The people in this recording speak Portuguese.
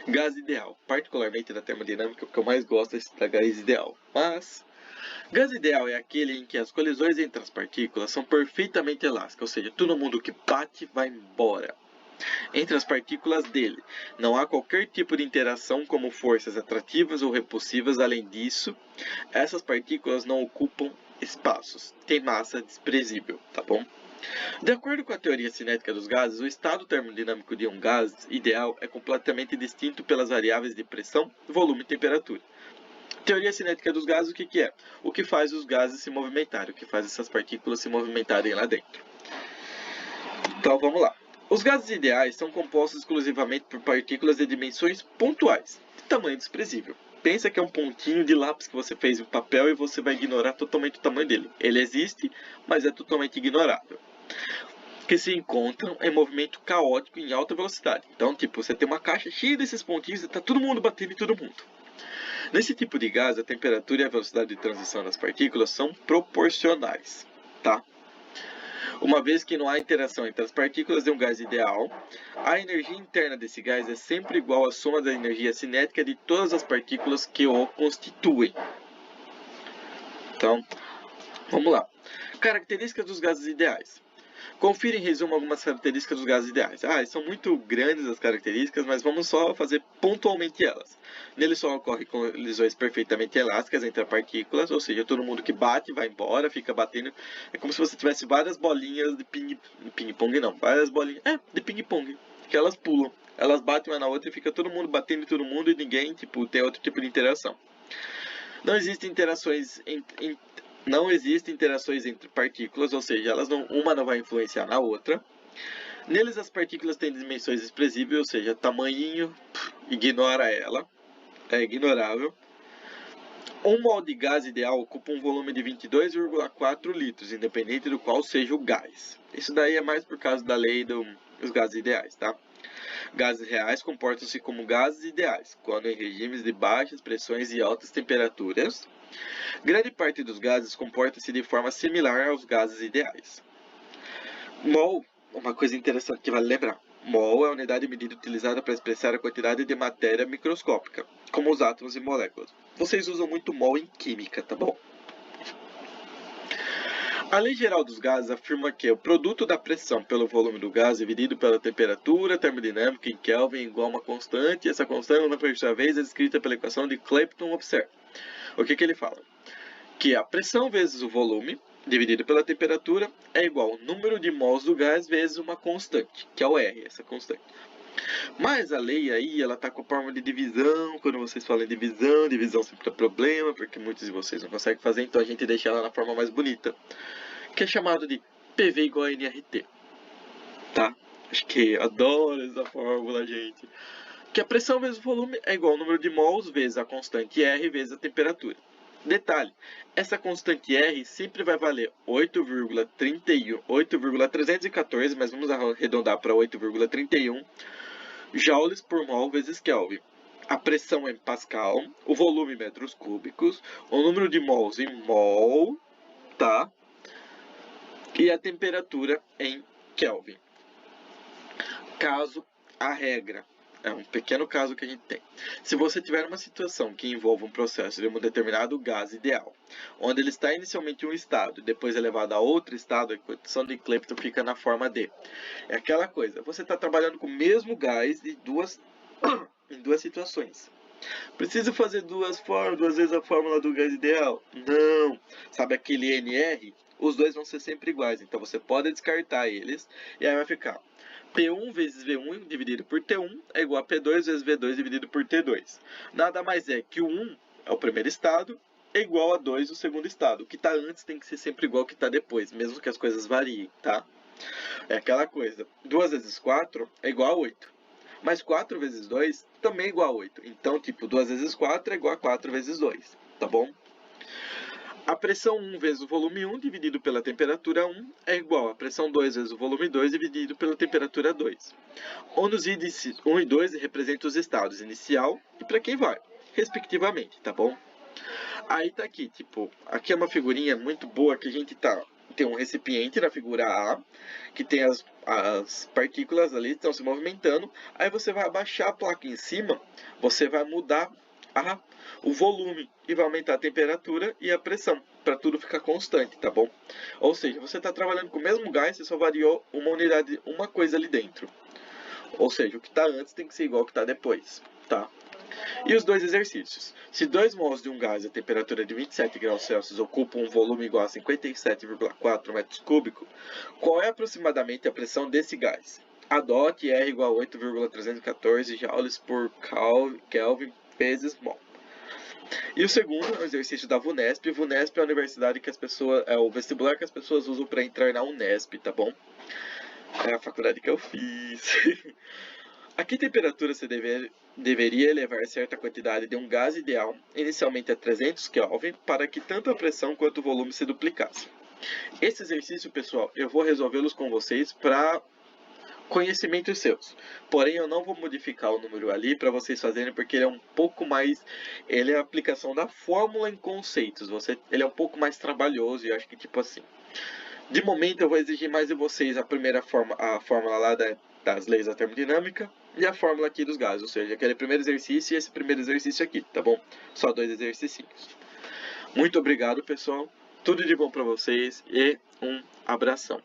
Gás ideal. Particularmente na termodinâmica, o que eu mais gosto é da gás ideal. Mas, gás ideal é aquele em que as colisões entre as partículas são perfeitamente elásticas, ou seja, todo mundo que bate vai embora. Entre as partículas dele, não há qualquer tipo de interação como forças atrativas ou repulsivas. Além disso, essas partículas não ocupam espaços, têm massa desprezível, tá bom? De acordo com a teoria cinética dos gases, o estado termodinâmico de um gás ideal é completamente distinto pelas variáveis de pressão, volume e temperatura. Teoria cinética dos gases, o que é? O que faz os gases se movimentarem, o que faz essas partículas se movimentarem lá dentro. Então vamos lá. Os gases ideais são compostos exclusivamente por partículas de dimensões pontuais, de tamanho desprezível. Pensa que é um pontinho de lápis que você fez em papel e você vai ignorar totalmente o tamanho dele. Ele existe, mas é totalmente ignorável. Que se encontram em movimento caótico em alta velocidade. Então, tipo, você tem uma caixa cheia desses pontinhos e tá todo mundo batendo em todo mundo. Nesse tipo de gás, a temperatura e a velocidade de transição das partículas são proporcionais, tá? Uma vez que não há interação entre as partículas de um gás ideal, a energia interna desse gás é sempre igual à soma da energia cinética de todas as partículas que o constituem. Então, vamos lá. Características dos gases ideais. Confira em resumo algumas características dos gases ideais. São muito grandes as características, mas vamos só fazer pontualmente elas. Nele só ocorrem colisões perfeitamente elásticas entre as partículas, ou seja, todo mundo que bate vai embora, fica batendo. É como se você tivesse várias bolinhas de ping-pong, não, várias bolinhas, de ping-pong, que elas pulam. Elas batem uma na outra e fica todo mundo batendo em todo mundo e ninguém, tipo, tem outro tipo de interação. Não existem interações entre partículas, ou seja, uma não vai influenciar na outra. Neles as partículas têm dimensões desprezíveis, ou seja, tamanhinho, ignora ela, é ignorável. Um mol de gás ideal ocupa um volume de 22,4 litros, independente do qual seja o gás. Isso daí é mais por causa da lei dos gases ideais, tá? Gases reais comportam-se como gases ideais, quando em regimes de baixas pressões e altas temperaturas. Grande parte dos gases comporta-se de forma similar aos gases ideais. Mol, uma coisa interessante que vale lembrar. Mol é a unidade de medida utilizada para expressar a quantidade de matéria microscópica, como os átomos e moléculas. Vocês usam muito mol em química, tá bom? A lei geral dos gases afirma que o produto da pressão pelo volume do gás dividido pela temperatura termodinâmica em Kelvin é igual a uma constante, e essa constante, por sua vez, é descrita pela equação de Clapeyron-Observer. O que ele fala? Que a pressão vezes o volume, dividido pela temperatura, é igual ao número de mols do gás vezes uma constante, que é o R, essa constante. Mas a lei aí, ela tá com a forma de divisão. Quando vocês falam em divisão sempre dá problema, porque muitos de vocês não conseguem fazer, então a gente deixa ela na forma mais bonita, que é chamado de PV igual a nRT. Tá? Acho que adoro essa fórmula, gente. Que a pressão vezes o volume é igual ao número de mols vezes a constante R vezes a temperatura. Detalhe, essa constante R sempre vai valer 8,314, mas vamos arredondar para 8,31 joules por mol vezes Kelvin. A pressão é em Pascal, o volume em metros cúbicos, o número de mols em mol, tá? E a temperatura em Kelvin. Caso a regra. É um pequeno caso que a gente tem. Se você tiver uma situação que envolva um processo de um determinado gás ideal, onde ele está inicialmente em um estado e depois é levado a outro estado, a equação de Clapeyron fica na forma D. É aquela coisa, você está trabalhando com o mesmo gás em duas situações. Preciso fazer duas vezes a fórmula do gás ideal? Não. Sabe aquele NR? Os dois vão ser sempre iguais, então você pode descartar eles e aí vai ficar P1 vezes V1 dividido por T1 é igual a P2 vezes V2 dividido por T2. Nada mais é que o 1 é o primeiro estado é igual a 2 o segundo estado. O que está antes tem que ser sempre igual ao que está depois, mesmo que as coisas variem, tá? É aquela coisa, 2 vezes 4 é igual a 8. Mas 4 vezes 2 também é igual a 8. Então, tipo, 2 vezes 4 é igual a 4 vezes 2, tá bom? A pressão 1 vezes o volume 1 dividido pela temperatura 1 é igual a pressão 2 vezes o volume 2 dividido pela temperatura 2. Onde os índices 1 e 2 representam os estados inicial e para quem vai, respectivamente, tá bom? Aí tá aqui, tipo, aqui é uma figurinha muito boa que a gente tá tem um recipiente na figura A, que tem as partículas ali que estão se movimentando. Aí você vai abaixar a placa em cima, você vai mudar o volume e vai aumentar a temperatura e a pressão, para tudo ficar constante, tá bom? Ou seja, você está trabalhando com o mesmo gás, você só variou uma unidade, uma coisa ali dentro. Ou seja, o que está antes tem que ser igual ao que está depois, tá? E os dois exercícios. Se 2 mols de um gás a temperatura de 27 graus Celsius ocupam um volume igual a 57,4 metros cúbicos, qual é aproximadamente a pressão desse gás? A DOT R igual a 8,314 joules por Kelvin vezes mol. E o segundo é o exercício da VUNESP. VUNESP é a universidade que as pessoas, é o vestibular que as pessoas usam para entrar na Unesp, tá bom? É a faculdade que eu fiz. A que temperatura você deveria elevar certa quantidade de um gás ideal, inicialmente a 300 Kelvin, para que tanto a pressão quanto o volume se duplicassem? Esse exercício, pessoal, eu vou resolvê-los com vocês para conhecimentos seus. Porém, eu não vou modificar o número ali para vocês fazerem, porque ele é um pouco mais... Ele é a aplicação da fórmula em conceitos. Ele é um pouco mais trabalhoso e acho que tipo assim... De momento, eu vou exigir mais de vocês a fórmula lá das leis da termodinâmica e a fórmula aqui dos gases, ou seja, aquele primeiro exercício e esse primeiro exercício aqui, tá bom? Só 2 exercícios. Muito obrigado, pessoal. Tudo de bom para vocês e um abração.